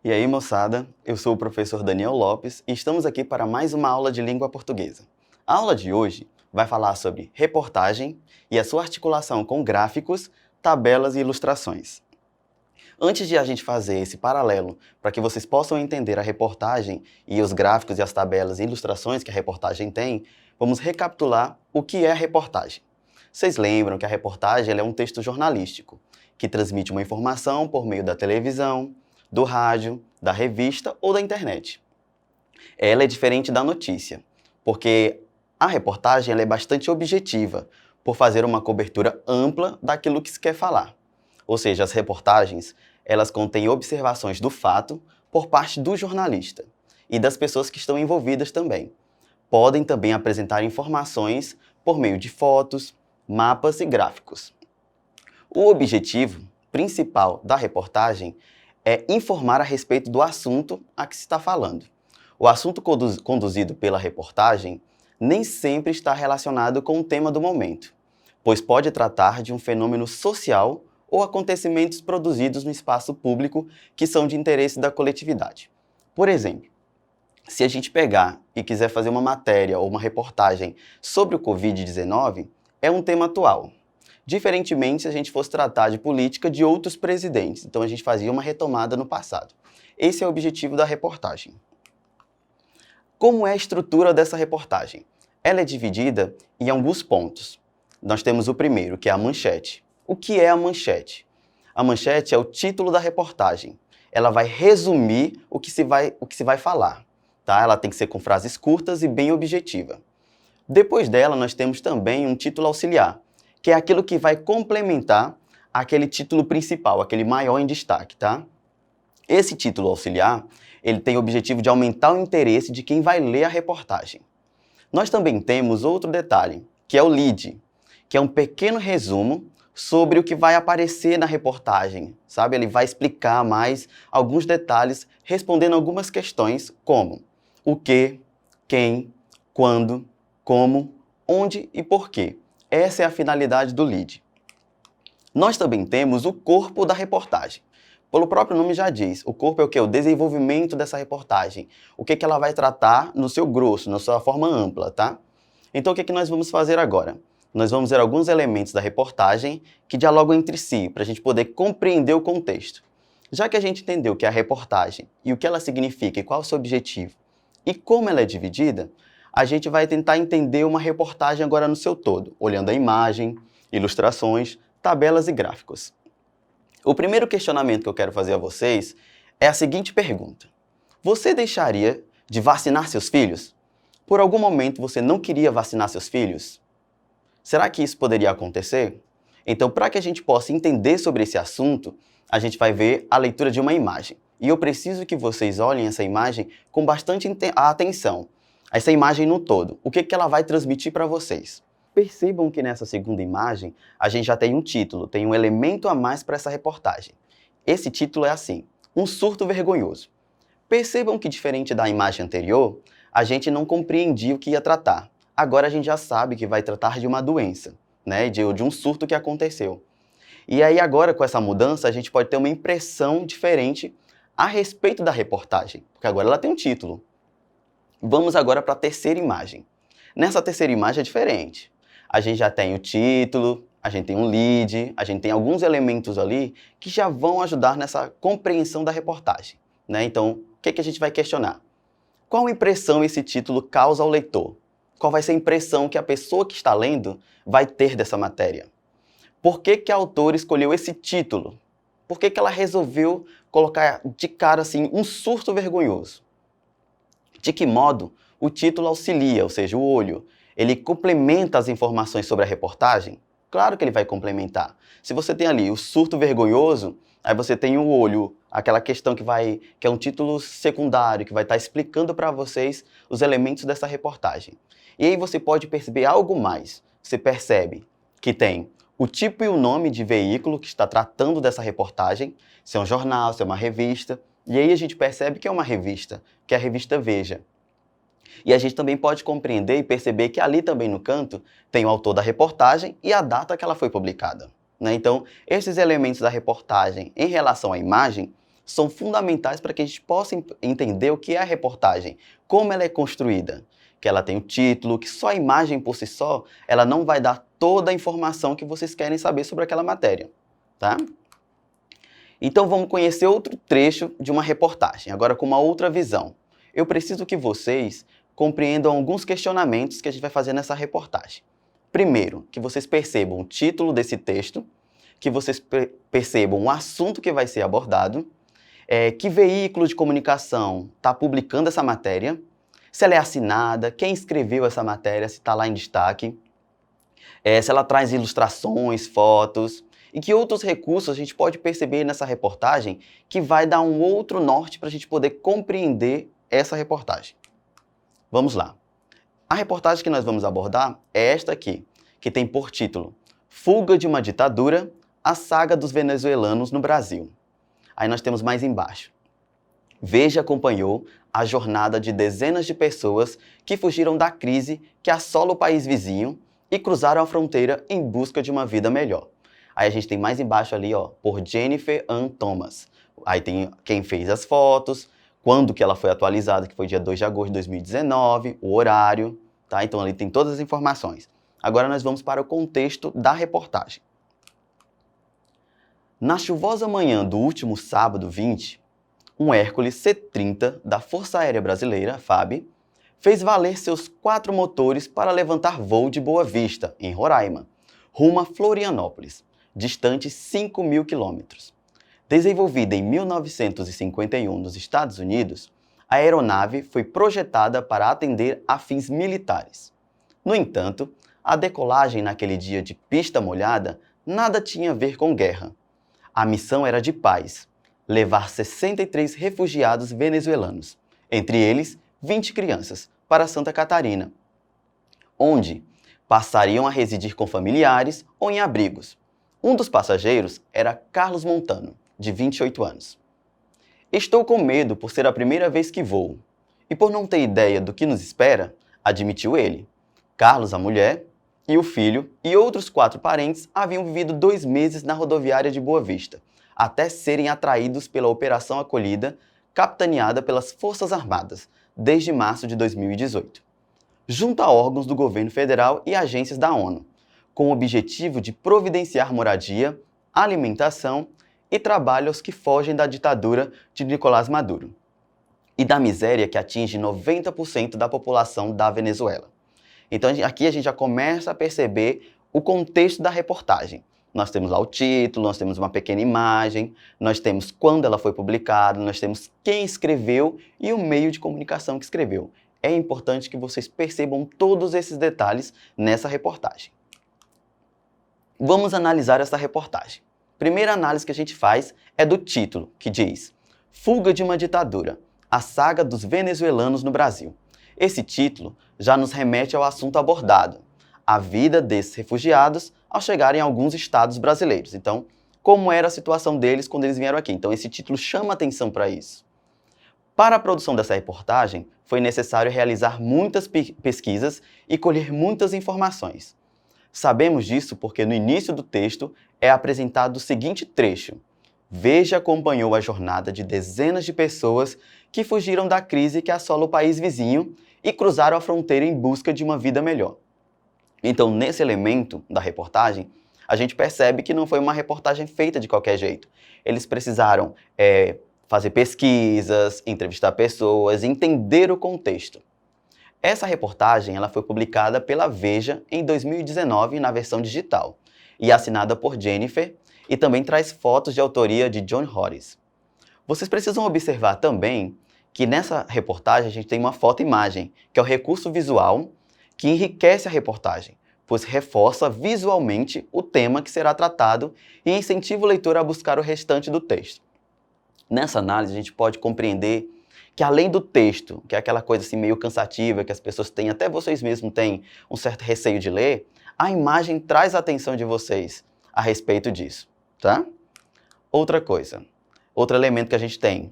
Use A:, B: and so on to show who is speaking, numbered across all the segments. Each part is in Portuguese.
A: E aí, moçada, eu sou o professor Daniel Lopes e estamos aqui para mais uma aula de língua portuguesa. A aula de hoje vai falar sobre reportagem e a sua articulação com gráficos, tabelas e ilustrações. Antes de a gente fazer esse paralelo para que vocês possam entender a reportagem e os gráficos e as tabelas e ilustrações que a reportagem tem, vamos recapitular o que é a reportagem. Vocês lembram que a reportagem ela é um texto jornalístico que transmite uma informação por meio da televisão, do rádio, da revista ou da internet. Ela é diferente da notícia, porque a reportagem ela é bastante objetiva, por fazer uma cobertura ampla daquilo que se quer falar. Ou seja, as reportagens, elas contêm observações do fato por parte do jornalista e das pessoas que estão envolvidas também. Podem também apresentar informações por meio de fotos, mapas e gráficos. O objetivo principal da reportagem é informar a respeito do assunto a que se está falando. O assunto conduzido pela reportagem nem sempre está relacionado com o tema do momento, pois pode tratar de um fenômeno social ou acontecimentos produzidos no espaço público que são de interesse da coletividade. Por exemplo, se a gente pegar e quiser fazer uma matéria ou uma reportagem sobre o Covid-19, é um tema atual. Diferentemente se a gente fosse tratar de política de outros presidentes, então a gente fazia uma retomada no passado. Esse é o objetivo da reportagem. Como é a estrutura dessa reportagem? Ela é dividida em alguns pontos. Nós temos o primeiro, que é a manchete. O que é a manchete? A manchete é o título da reportagem. Ela vai resumir o que se vai falar. Tá? Ela tem que ser com frases curtas e bem objetiva. Depois dela, nós temos também um título auxiliar, que é aquilo que vai complementar aquele título principal, aquele maior em destaque, tá? Esse título auxiliar, ele tem o objetivo de aumentar o interesse de quem vai ler a reportagem. Nós também temos outro detalhe, que é o lead, que é um pequeno resumo sobre o que vai aparecer na reportagem, sabe? Ele vai explicar mais alguns detalhes, respondendo algumas questões como o que, quem, quando, como, onde e por quê. Essa é a finalidade do lead. Nós também temos o corpo da reportagem. Pelo próprio nome já diz, o corpo é o quê? O desenvolvimento dessa reportagem. O que ela vai tratar no seu grosso, na sua forma ampla, tá? Então o que nós vamos fazer agora? Nós vamos ver alguns elementos da reportagem que dialogam entre si, para a gente poder compreender o contexto. Já que a gente entendeu o que é a reportagem e o que ela significa e qual é o seu objetivo e como ela é dividida, a gente vai tentar entender uma reportagem agora no seu todo, olhando a imagem, ilustrações, tabelas e gráficos. O primeiro questionamento que eu quero fazer a vocês é a seguinte pergunta: você deixaria de vacinar seus filhos? Por algum momento você não queria vacinar seus filhos? Será que isso poderia acontecer? Então, para que a gente possa entender sobre esse assunto, a gente vai ver a leitura de uma imagem. E eu preciso que vocês olhem essa imagem com bastante atenção. Essa imagem no todo, o que ela vai transmitir para vocês? Percebam que nessa segunda imagem, a gente já tem um título, tem um elemento a mais para essa reportagem. Esse título é assim, um surto vergonhoso. Percebam que diferente da imagem anterior, a gente não compreendia o que ia tratar. Agora a gente já sabe que vai tratar de uma doença, né? de um surto que aconteceu. E aí agora com essa mudança, a gente pode ter uma impressão diferente a respeito da reportagem, porque agora ela tem um título. Vamos agora para a terceira imagem. Nessa terceira imagem é diferente. A gente já tem o título, a gente tem um lead, a gente tem alguns elementos ali que já vão ajudar nessa compreensão da reportagem, né? Então, o que a gente vai questionar? Qual impressão esse título causa ao leitor? Qual vai ser a impressão que a pessoa que está lendo vai ter dessa matéria? Por que a autora escolheu esse título? Por que ela resolveu colocar de cara assim um surto vergonhoso? De que modo o título auxilia, ou seja, o olho, ele complementa as informações sobre a reportagem? Claro que ele vai complementar. Se você tem ali o surto vergonhoso, aí você tem o olho, aquela questão que é um título secundário, que vai estar explicando para vocês os elementos dessa reportagem. E aí você pode perceber algo mais. Você percebe que tem o tipo e o nome de veículo que está tratando dessa reportagem, se é um jornal, se é uma revista. E aí a gente percebe que é uma revista, que é a revista Veja. E a gente também pode compreender e perceber que ali também no canto tem o autor da reportagem e a data que ela foi publicada, né? Então, esses elementos da reportagem em relação à imagem são fundamentais para que a gente possa entender o que é a reportagem, como ela é construída. Que ela tem o título, que só a imagem por si só, ela não vai dar toda a informação que vocês querem saber sobre aquela matéria, tá? Então vamos conhecer outro trecho de uma reportagem, agora com uma outra visão. Eu preciso que vocês compreendam alguns questionamentos que a gente vai fazer nessa reportagem. Primeiro, que vocês percebam o título desse texto, que vocês percebam o assunto que vai ser abordado, que veículo de comunicação está publicando essa matéria, se ela é assinada, quem escreveu essa matéria, se está lá em destaque, se ela traz ilustrações, fotos, e que outros recursos a gente pode perceber nessa reportagem que vai dar um outro norte para a gente poder compreender essa reportagem. Vamos lá. A reportagem que nós vamos abordar é esta aqui, que tem por título Fuga de uma ditadura, a saga dos venezuelanos no Brasil. Aí nós temos mais embaixo. Veja acompanhou a jornada de dezenas de pessoas que fugiram da crise que assola o país vizinho e cruzaram a fronteira em busca de uma vida melhor. Aí a gente tem mais embaixo ali, ó, por Jennifer Ann Thomas. Aí tem quem fez as fotos, quando que ela foi atualizada, que foi dia 2 de agosto de 2019, o horário, tá? Então ali tem todas as informações. Agora nós vamos para o contexto da reportagem. Na chuvosa manhã do último sábado 20, um Hércules C-30 da Força Aérea Brasileira, FAB, fez valer seus 4 motores para levantar voo de Boa Vista, em Roraima, rumo a Florianópolis, distante 5.000 quilômetros. Desenvolvida em 1951 nos Estados Unidos, a aeronave foi projetada para atender a fins militares. No entanto, a decolagem naquele dia de pista molhada nada tinha a ver com guerra. A missão era de paz, levar 63 refugiados venezuelanos, entre eles 20 crianças, para Santa Catarina, onde passariam a residir com familiares ou em abrigos. Um dos passageiros era Carlos Montano, de 28 anos. Estou com medo por ser a primeira vez que voo, e por não ter ideia do que nos espera, admitiu ele. Carlos, a mulher, e o filho e outros 4 parentes haviam vivido 2 meses na rodoviária de Boa Vista, até serem atraídos pela Operação Acolhida, capitaneada pelas Forças Armadas, desde março de 2018, junto a órgãos do governo federal e agências da ONU, com o objetivo de providenciar moradia, alimentação e trabalho aos que fogem da ditadura de Nicolás Maduro e da miséria que atinge 90% da população da Venezuela. Então aqui a gente já começa a perceber o contexto da reportagem. Nós temos lá o título, nós temos uma pequena imagem, nós temos quando ela foi publicada, nós temos quem escreveu e o meio de comunicação que escreveu. É importante que vocês percebam todos esses detalhes nessa reportagem. Vamos analisar essa reportagem. Primeira análise que a gente faz é do título, que diz Fuga de uma ditadura, a saga dos venezuelanos no Brasil. Esse título já nos remete ao assunto abordado, a vida desses refugiados ao chegarem a alguns estados brasileiros. Então, como era a situação deles quando eles vieram aqui? Então, esse título chama atenção para isso. Para a produção dessa reportagem, foi necessário realizar muitas pesquisas e colher muitas informações. Sabemos disso porque no início do texto é apresentado o seguinte trecho. Veja acompanhou a jornada de dezenas de pessoas que fugiram da crise que assola o país vizinho e cruzaram a fronteira em busca de uma vida melhor. Então, nesse elemento da reportagem, a gente percebe que não foi uma reportagem feita de qualquer jeito. Eles precisaram fazer pesquisas, entrevistar pessoas, entender o contexto. Essa reportagem ela foi publicada pela Veja em 2019 na versão digital e assinada por Jennifer e também traz fotos de autoria de John Horris. Vocês precisam observar também que nessa reportagem a gente tem uma foto-imagem, que é o recurso visual que enriquece a reportagem, pois reforça visualmente o tema que será tratado e incentiva o leitor a buscar o restante do texto. Nessa análise a gente pode compreender que além do texto, que é aquela coisa assim meio cansativa, que as pessoas têm, até vocês mesmos têm um certo receio de ler, a imagem traz a atenção de vocês a respeito disso, tá? Outra coisa, outro elemento que a gente tem,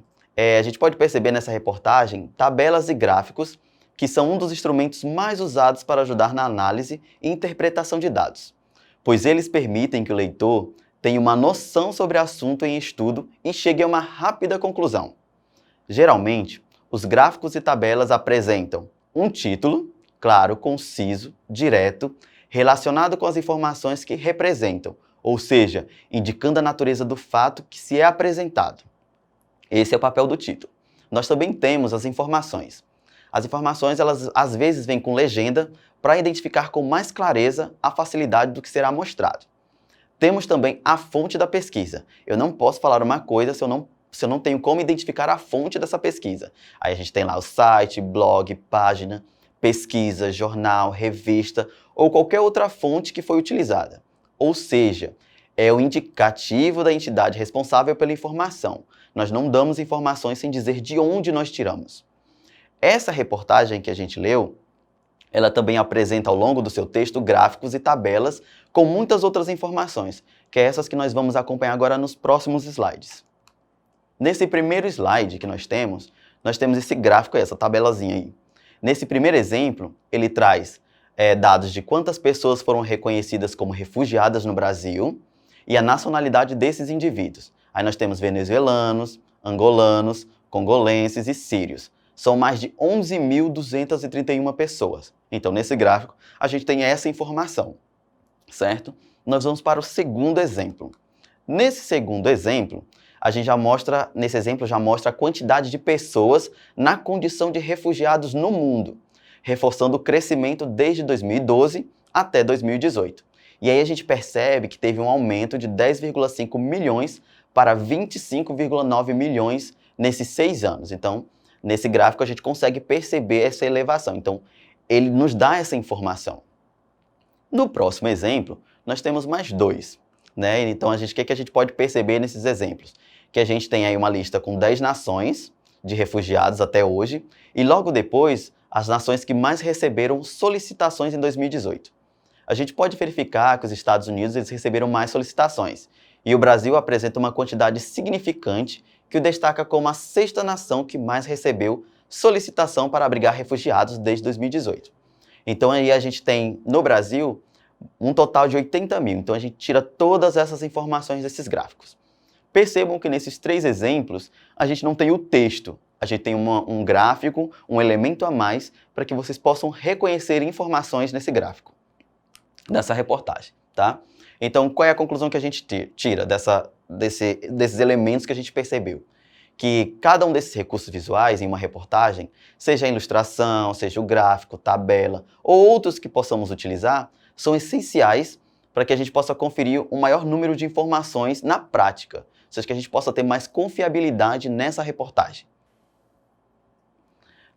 A: a gente pode perceber nessa reportagem tabelas e gráficos que são um dos instrumentos mais usados para ajudar na análise e interpretação de dados, pois eles permitem que o leitor tenha uma noção sobre o assunto em estudo e chegue a uma rápida conclusão. Geralmente, os gráficos e tabelas apresentam um título, claro, conciso, direto, relacionado com as informações que representam, ou seja, indicando a natureza do fato que se é apresentado. Esse é o papel do título. Nós também temos as informações. As informações, elas às vezes vêm com legenda para identificar com mais clareza a facilidade do que será mostrado. Temos também a fonte da pesquisa. Eu não posso falar uma coisa se eu não tenho como identificar a fonte dessa pesquisa. Aí a gente tem lá o site, blog, página, pesquisa, jornal, revista ou qualquer outra fonte que foi utilizada. Ou seja, é o indicativo da entidade responsável pela informação. Nós não damos informações sem dizer de onde nós tiramos. Essa reportagem que a gente leu, ela também apresenta ao longo do seu texto gráficos e tabelas com muitas outras informações, que é essas que nós vamos acompanhar agora nos próximos slides. Nesse primeiro slide que nós temos esse gráfico, essa tabelazinha aí. Nesse primeiro exemplo, ele traz dados de quantas pessoas foram reconhecidas como refugiadas no Brasil e a nacionalidade desses indivíduos. Aí nós temos venezuelanos, angolanos, congolenses e sírios. São mais de 11.231 pessoas. Então, nesse gráfico, a gente tem essa informação, certo? Nós vamos para o segundo exemplo. Nesse segundo exemplo, nesse exemplo já mostra a quantidade de pessoas na condição de refugiados no mundo, reforçando o crescimento desde 2012 até 2018. E aí a gente percebe que teve um aumento de 10,5 milhões para 25,9 milhões nesses 6 anos. Então, nesse gráfico a gente consegue perceber essa elevação. Então, ele nos dá essa informação. No próximo exemplo, nós temos mais 2. Né? Então, o que a gente pode perceber nesses exemplos? Que a gente tem aí uma lista com 10 nações de refugiados até hoje, e logo depois, as nações que mais receberam solicitações em 2018. A gente pode verificar que os Estados Unidos eles receberam mais solicitações, e o Brasil apresenta uma quantidade significante que o destaca como a 6ª nação que mais recebeu solicitação para abrigar refugiados desde 2018. Então aí a gente tem, no Brasil, um total de 80 mil. Então a gente tira todas essas informações desses gráficos. Percebam que nesses 3 exemplos, a gente não tem o texto. A gente tem um gráfico, um elemento a mais, para que vocês possam reconhecer informações nesse gráfico, nessa reportagem, tá? Então, qual é a conclusão que a gente tira desses elementos que a gente percebeu? Que cada um desses recursos visuais em uma reportagem, seja a ilustração, seja o gráfico, tabela ou outros que possamos utilizar, são essenciais para que a gente possa conferir um maior número de informações na prática, ou seja, que a gente possa ter mais confiabilidade nessa reportagem.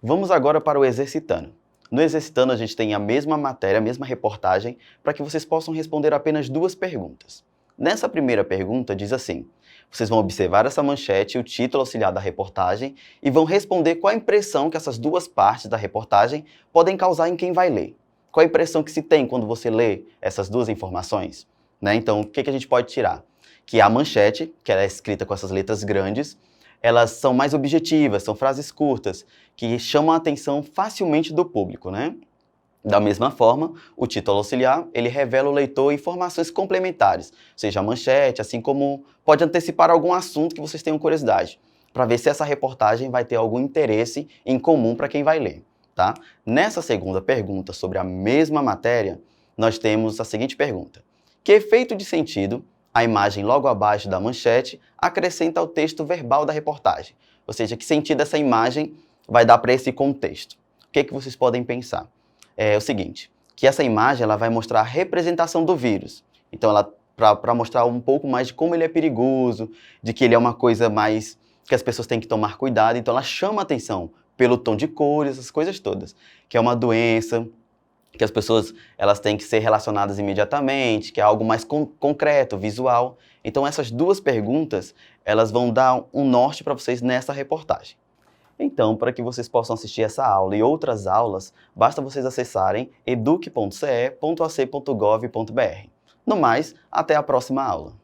A: Vamos agora para o Exercitando. No Exercitando, a gente tem a mesma matéria, a mesma reportagem, para que vocês possam responder apenas 2 perguntas. Nessa primeira pergunta, diz assim: vocês vão observar essa manchete e o título auxiliar da reportagem e vão responder qual a impressão que essas 2 partes da reportagem podem causar em quem vai ler. Qual a impressão que se tem quando você lê essas 2 informações? Né? Então, o que a gente pode tirar? Que a manchete, que ela é escrita com essas letras grandes, elas são mais objetivas, são frases curtas, que chamam a atenção facilmente do público, né? Da mesma forma, o título auxiliar, ele revela ao leitor informações complementares, seja a manchete, assim como pode antecipar algum assunto que vocês tenham curiosidade, para ver se essa reportagem vai ter algum interesse em comum para quem vai ler, tá? Nessa segunda pergunta sobre a mesma matéria, nós temos a seguinte pergunta: que efeito de sentido a imagem logo abaixo da manchete acrescenta ao texto verbal da reportagem? Ou seja, que sentido essa imagem vai dar para esse contexto? O que vocês podem pensar? É o seguinte, que essa imagem ela vai mostrar a representação do vírus. Então, para mostrar um pouco mais de como ele é perigoso, de que ele é uma coisa mais que as pessoas têm que tomar cuidado. Então, ela chama a atenção pelo tom de cores, essas coisas todas. Que é uma doença, que as pessoas elas têm que ser relacionadas imediatamente, que é algo mais concreto, visual. Então, essas 2 perguntas, elas vão dar um norte para vocês nessa reportagem. Então, para que vocês possam assistir essa aula e outras aulas, basta vocês acessarem educ.ce.ac.gov.br. No mais, até a próxima aula.